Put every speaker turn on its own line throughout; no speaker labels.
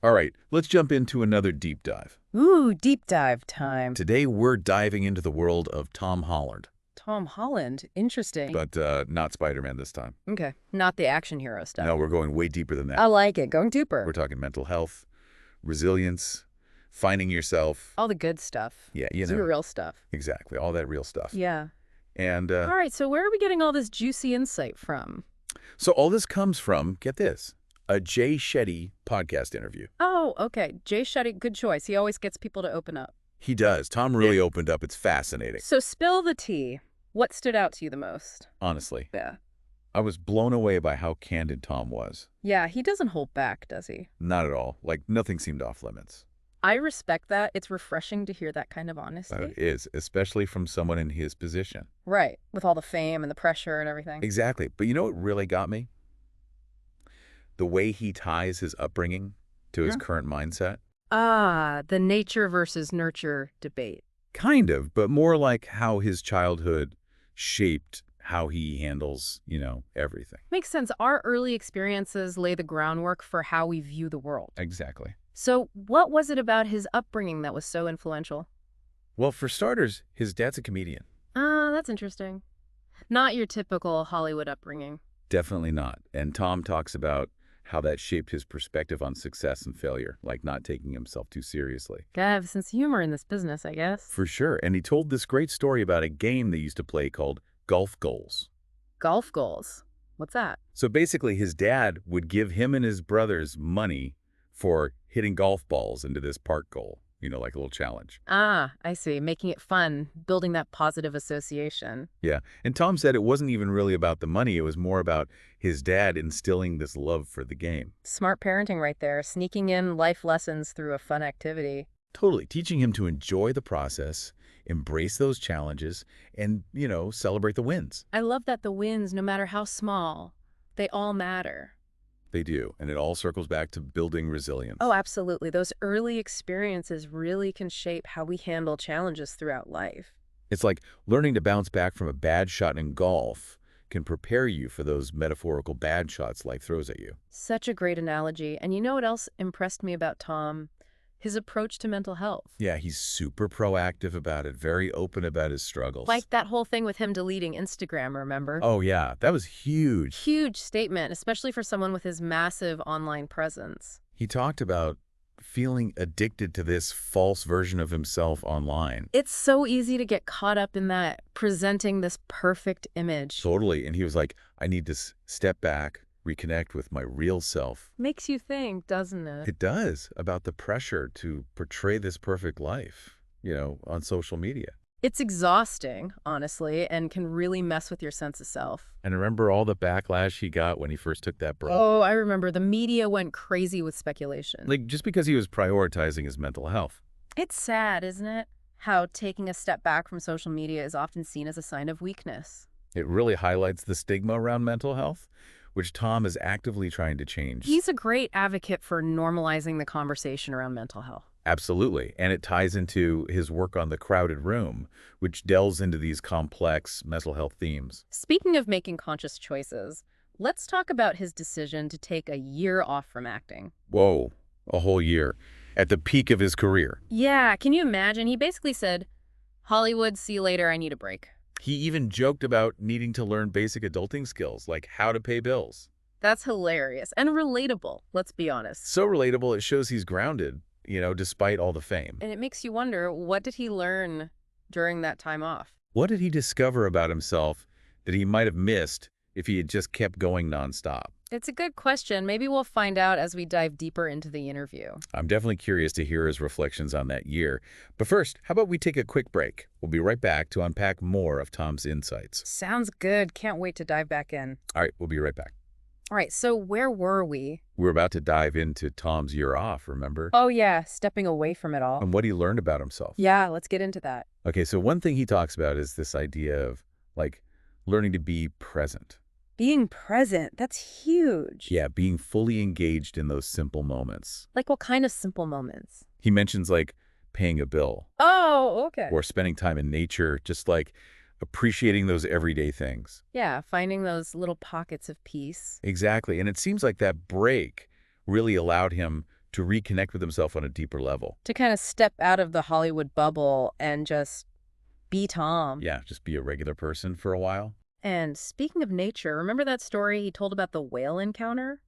All right, let's jump into another deep dive.
Ooh, deep dive time.
Today, we're diving into the world of Tom Holland,
Tom Holland. Interesting.
but not Spider-Man this time.
Okay, not the action hero stuff.
No, we're going way deeper than that.
I like it. Going
We're
deeper.
talking mental health, resilience, finding yourself.
All the good stuff.
Yeah,
The real stuff.
exactly, all that real stuff.
Yeah.
And
All right, so where are we getting all this juicy insight from?
so all this comes from, get this, a Jay Shetty podcast interview.
Oh, okay. Jay Shetty, good choice. He always gets people to open up.
He does. Tom really opened up. It's fascinating.
So spill the tea. What stood out to you the most?
Honestly,
Yeah.
I was blown away by how candid Tom was.
Yeah, he doesn't hold back, does he?
Not at all. Like, nothing seemed off limits.
I respect that. It's refreshing to hear that kind of honesty.
It is, especially from someone in his position.
Right, with all the fame and the pressure and everything.
Exactly. But you know what really got me? The way he ties his upbringing to his current mindset.
Ah, the nature versus nurture debate.
Kind of, but more like how his childhood shaped how he handles, everything.
Makes sense. Our early experiences lay the groundwork for how we view the world.
Exactly.
So what was it about his upbringing that was so influential?
Well, for starters, his dad's a comedian.
Ah, that's interesting. Not your typical Hollywood upbringing.
Definitely not. And Tom talks about how that shaped his perspective on success and failure, like not taking himself too seriously.
Gotta have a sense of humor in this business, I guess.
For sure. And he told this great story about a game they used to play called golf goals.
Golf goals. What's that?
So basically, his dad would give him and his brothers money for hitting golf balls into this park goal, like a little challenge.
Ah, I see. Making it fun, building that positive association.
Yeah. And Tom said it wasn't even really about the money. It was more about his dad instilling this love for the game.
Smart parenting right there, sneaking in life lessons through a fun activity.
Totally. Teaching him to enjoy the process, embrace those challenges, and, celebrate the wins.
I love that the wins, no matter how small, they all matter.
They do. And it all circles back to building resilience.
Oh, absolutely. Those early experiences really can shape how we handle challenges throughout life.
It's like learning to bounce back from a bad shot in golf can prepare you for those metaphorical bad shots life throws at you.
Such a great analogy. And you know what else impressed me about Tom? His approach to mental health.
Yeah, he's super proactive about it, very open about his struggles.
Like that whole thing with him deleting Instagram, remember?
Oh, yeah, that was huge.
Huge statement, especially for someone with his massive online presence.
He talked about feeling addicted to this false version of himself online.
It's so easy to get caught up in that, presenting this perfect image.
Totally. And he was like, I need to step back, reconnect with my real self.
Makes you think, doesn't it?
It does, about the pressure to portray this perfect life, on social media.
It's exhausting, honestly, and can really mess with your sense of self.
And remember all the backlash he got when he first took that break?
Oh, I remember. The media went crazy with speculation.
Like, just because he was prioritizing his mental health.
It's sad, isn't it? How taking a step back from social media is often seen as a sign of weakness.
It really highlights the stigma around mental health, which Tom is actively trying to change.
He's a great advocate for normalizing the conversation around mental health.
Absolutely. And it ties into his work on The Crowded Room, which delves into these complex mental health themes.
Speaking of making conscious choices, let's talk about his decision to take a year off from acting.
Whoa, a whole year. At the peak of his career.
Yeah, can you imagine? He basically said, Hollywood, see you later, I need a break.
He even joked about needing to learn basic adulting skills, like how to pay bills.
That's hilarious and relatable, let's be honest.
So relatable, it shows he's grounded, despite all the fame.
And it makes you wonder, what did he learn during that time off?
What did he discover about himself that he might have missed if he had just kept going nonstop?
It's a good question. Maybe we'll find out as we dive deeper into the interview.
I'm definitely curious to hear his reflections on that year. But first, how about we take a quick break? We'll be right back to unpack more of Tom's insights.
Sounds good. Can't wait to dive back in.
All right, we'll be right back.
All right, so where were we?
We're about to dive into Tom's year off, remember?
Oh, yeah, stepping away from it all.
And what he learned about himself.
Yeah, let's get into that.
Okay, so one thing he talks about is this idea of, learning to be present.
Being present, that's huge.
Yeah, being fully engaged in those simple moments.
Like what kind of simple moments?
He mentions, paying a bill.
Oh, okay.
Or spending time in nature, just, appreciating those everyday things.
Yeah, finding those little pockets of peace.
Exactly. And it seems like that break really allowed him to reconnect with himself on a deeper level.
To kind of step out of the Hollywood bubble and just be Tom.
Yeah, just be a regular person for a while.
And speaking of nature, remember that story he told about the whale encounter?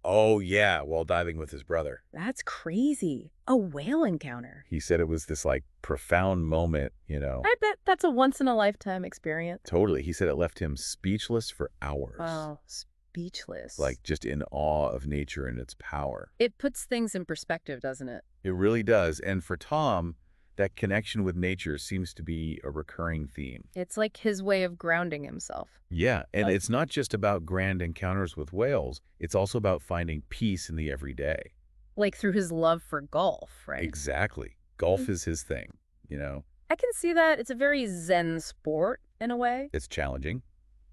Oh, yeah, while diving with his brother.
That's crazy. A whale encounter.
He said it was this, like, profound moment, you know.
I bet that's a once-in-a-lifetime experience.
Totally. He said it left him speechless for hours.
Wow, speechless.
Like, just in awe of nature and its power.
It puts things in perspective, doesn't it?
It really does. And for Tom, that connection with nature seems to be a recurring theme.
It's like his way of grounding himself.
Yeah, and it's not just about grand encounters with whales. It's also about finding peace in the everyday.
Like through his love for golf, right?
Exactly. Golf is his thing, you know.
I can see that. It's a very zen sport, in a way.
It's challenging,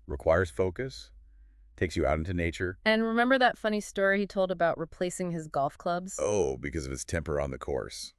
requires focus, takes you out into nature.
And remember that funny story he told about replacing his golf clubs?
Oh, because of his temper on the course.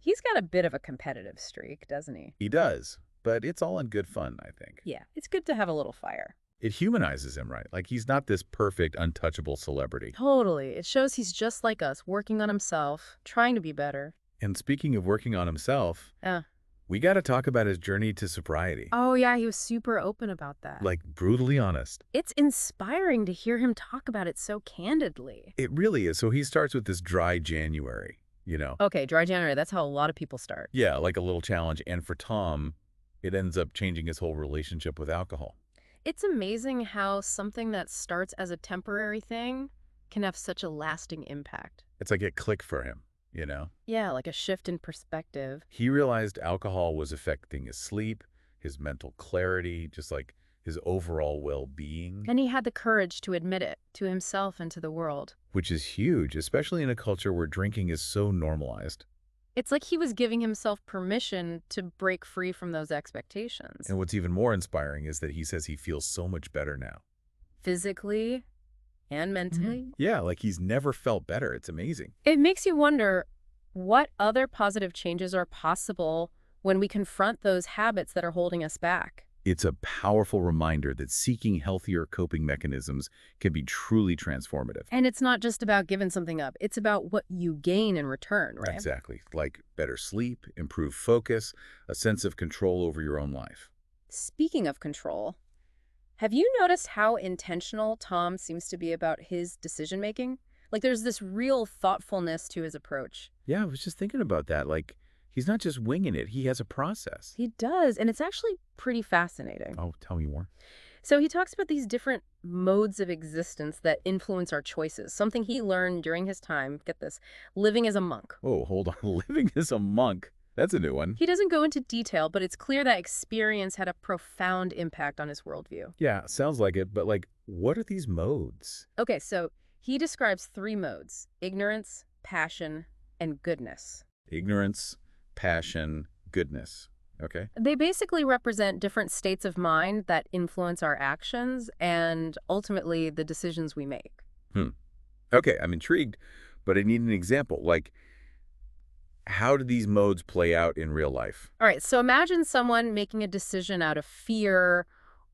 He's got a bit of a competitive streak, doesn't he?
He does, but it's all in good fun, I think.
Yeah, it's good to have a little fire.
It humanizes him, right? Like, he's not this perfect, untouchable celebrity.
Totally. It shows he's just like us, working on himself, trying to be better.
And speaking of working on himself,
Yeah.
we got to talk about his journey to sobriety.
Oh, yeah, he was super open about that.
Like, brutally honest.
It's inspiring to hear him talk about it so candidly.
It really is. So he starts with this dry January, you know?
Okay, dry January, that's how a lot of people start.
Yeah, like a little challenge. And for Tom, it ends up changing his whole relationship with alcohol.
It's amazing how something that starts as a temporary thing can have such a lasting impact.
It's like it clicked for him, you know?
Yeah, like a shift in perspective.
He realized alcohol was affecting his sleep, his mental clarity, just like his overall well-being.
And he had the courage to admit it to himself and to the world.
Which is huge, especially in a culture where drinking is so normalized.
It's like he was giving himself permission to break free from those expectations.
And what's even more inspiring is that he says he feels so much better now.
Physically and mentally.
Yeah, like he's never felt better. It's amazing.
It makes you wonder what other positive changes are possible when we confront those habits that are holding us back.
It's a powerful reminder that seeking healthier coping mechanisms can be truly transformative.
And it's not just about giving something up. It's about what you gain in return, right?
Exactly. Like better sleep, improved focus, a sense of control over your own life.
Speaking of control, have you noticed how intentional Tom seems to be about his decision-making? Like there's this real thoughtfulness to his approach.
Yeah, I was just thinking about that. Like, he's not just winging it. He has a process.
He does, and it's actually pretty fascinating.
Oh, tell me more.
So he talks about these different modes of existence that influence our choices, something he learned during his time, get this, living as a monk.
Oh, hold on. Living as a monk. That's a new one.
He doesn't go into detail, but it's clear that experience had a profound impact on his worldview.
Yeah, sounds like it. But like, what are these modes?
Okay, so he describes 3 modes: ignorance, passion, and goodness.
Ignorance, passion, goodness. Okay.
They basically represent different states of mind that influence our actions and ultimately the decisions we make.
Okay, I'm intrigued, but I need an example. Like, how do these modes play out in real life?
All right, so imagine someone making a decision out of fear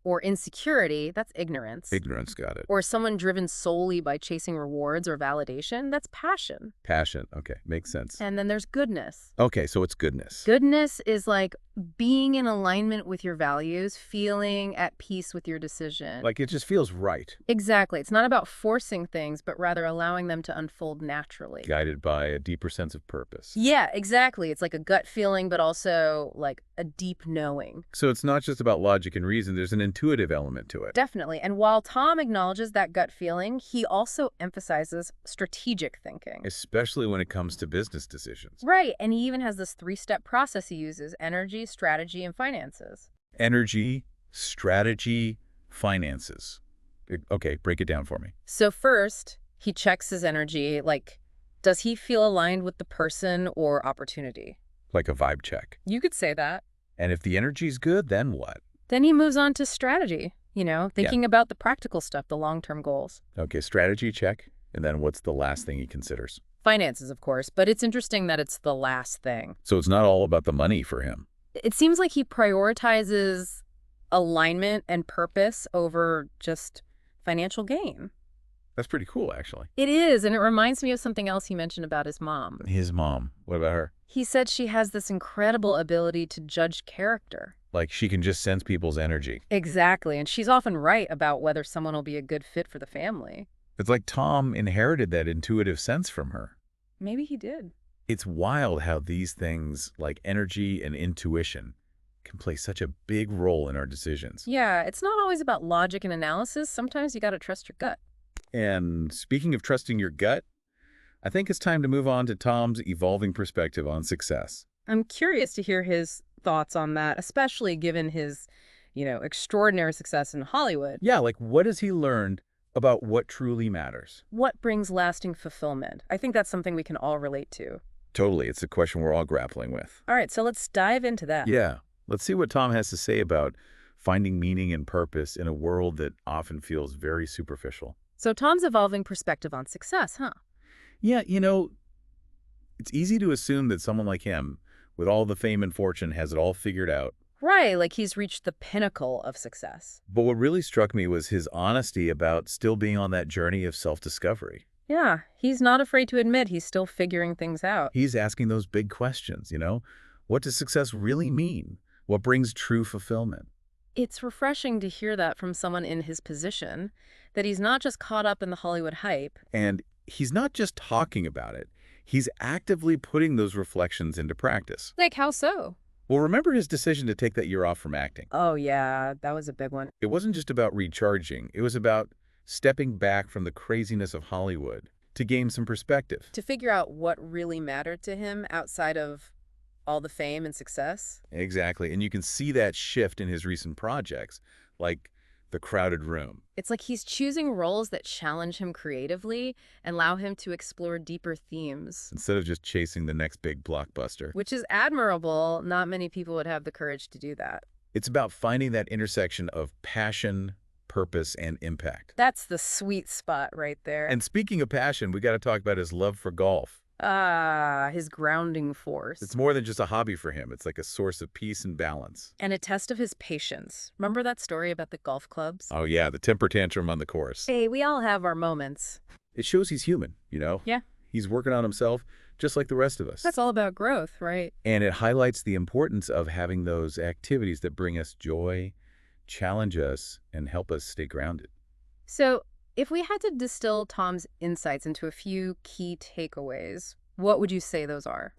or insecurity. That's ignorance.
Ignorance, got it.
Or someone driven solely by chasing rewards or validation. That's passion.
Passion. Okay, makes sense.
And then there's goodness.
Okay, so it's goodness.
Goodness is like being in alignment with your values, feeling at peace with your decision.
Like, it just feels right.
Exactly. It's not about forcing things, but rather allowing them to unfold naturally.
Guided by a deeper sense of purpose.
Yeah, exactly. It's like a gut feeling, but also like a deep knowing.
So it's not just about logic and reason. There's an intuitive element to it.
Definitely. And while Tom acknowledges that gut feeling, he also emphasizes strategic thinking.
Especially when it comes to business decisions.
Right. And he even has this 3-step process he uses: energy, strategy, and finances.
Energy, strategy, finances. Okay, break it down for me.
So first, he checks his energy. Like, does he feel aligned with the person or opportunity?
Like a vibe check.
You could say that.
And if the energy's good, then what?
Then he moves on to strategy, thinking about the practical stuff, the long-term goals.
Okay, strategy check. And then what's the last thing he considers?
Finances, of course, but it's interesting that it's the last thing.
So it's not all about the money for him.
It seems like he prioritizes alignment and purpose over just financial gain.
That's pretty cool, actually.
It is, and it reminds me of something else he mentioned about his mom.
His mom. What about her?
He said she has this incredible ability to judge character.
Like, she can just sense people's energy.
Exactly, and she's often right about whether someone will be a good fit for the family.
It's like Tom inherited that intuitive sense from her.
Maybe he did.
It's wild how these things, like energy and intuition, can play such a big role in our decisions.
Yeah, it's not always about logic and analysis. Sometimes you gotta trust your gut.
And speaking of trusting your gut, I think it's time to move on to Tom's evolving perspective on success.
I'm curious to hear his thoughts on that, especially given his, extraordinary success in Hollywood.
Yeah, like what has he learned about what truly matters?
What brings lasting fulfillment? I think that's something we can all relate to.
Totally, it's a question we're all grappling with.
All right, so let's dive into that.
Yeah, let's see what Tom has to say about finding meaning and purpose in a world that often feels very superficial.
So Tom's evolving perspective on success, huh?
Yeah, it's easy to assume that someone like him, with all the fame and fortune, has it all figured out.
Right, like he's reached the pinnacle of success.
But what really struck me was his honesty about still being on that journey of self-discovery.
Yeah, he's not afraid to admit he's still figuring things out.
He's asking those big questions, What does success really mean? What brings true fulfillment?
It's refreshing to hear that from someone in his position, that he's not just caught up in the Hollywood hype.
And he's not just talking about it. He's actively putting those reflections into practice.
Like, how so?
Well, remember his decision to take that year off from acting.
Oh, yeah, that was a big one.
It wasn't just about recharging. It was about stepping back from the craziness of Hollywood to gain some perspective.
To figure out what really mattered to him outside of all the fame and success.
Exactly. And you can see that shift in his recent projects, like The Crowded Room.
It's like he's choosing roles that challenge him creatively and allow him to explore deeper themes.
Instead of just chasing the next big blockbuster.
Which is admirable. Not many people would have the courage to do that.
It's about finding that intersection of passion, purpose, and impact.
That's the sweet spot right there.
And speaking of passion, we got to talk about his love for golf.
His grounding force.
It's more than just a hobby for him. It's like a source of peace and balance.
And a test of his patience. Remember that story about the golf clubs?
Oh, yeah, the temper tantrum on the course.
Hey, we all have our moments.
It shows he's human,
Yeah.
He's working on himself just like the rest of us.
That's all about growth, right?
And it highlights the importance of having those activities that bring us joy, challenge us, and help us stay grounded.
So, if we had to distill Tom's insights into a few key takeaways, what would you say those are?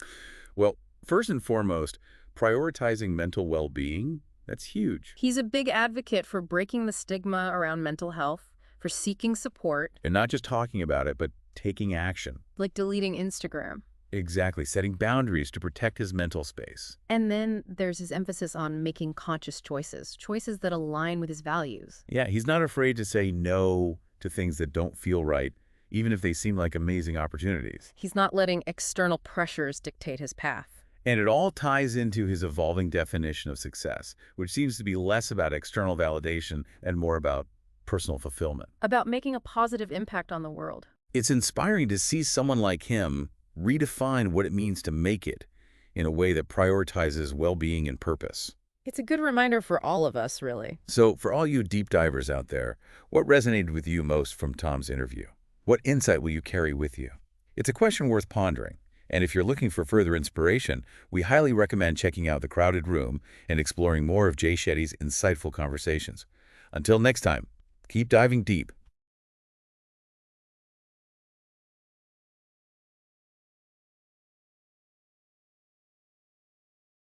Well, first and foremost, prioritizing mental well-being, that's huge.
He's a big advocate for breaking the stigma around mental health, for seeking support.
And not just talking about it, but taking action.
Like deleting Instagram.
Exactly, setting boundaries to protect his mental space.
And then there's his emphasis on making conscious choices, choices that align with his values.
Yeah, he's not afraid to say no to things that don't feel right, even if they seem like amazing opportunities.
He's not letting external pressures dictate his path.
And it all ties into his evolving definition of success, which seems to be less about external validation and more about personal fulfillment.
About making a positive impact on the world.
It's inspiring to see someone like him redefine what it means to make it in a way that prioritizes well-being and purpose.
It's a good reminder for all of us, really.
So for all you deep divers out there, what resonated with you most from Tom's interview? What insight will you carry with you? It's a question worth pondering. And if you're looking for further inspiration, we highly recommend checking out The Crowded Room and exploring more of Jay Shetty's insightful conversations. Until next time, keep diving deep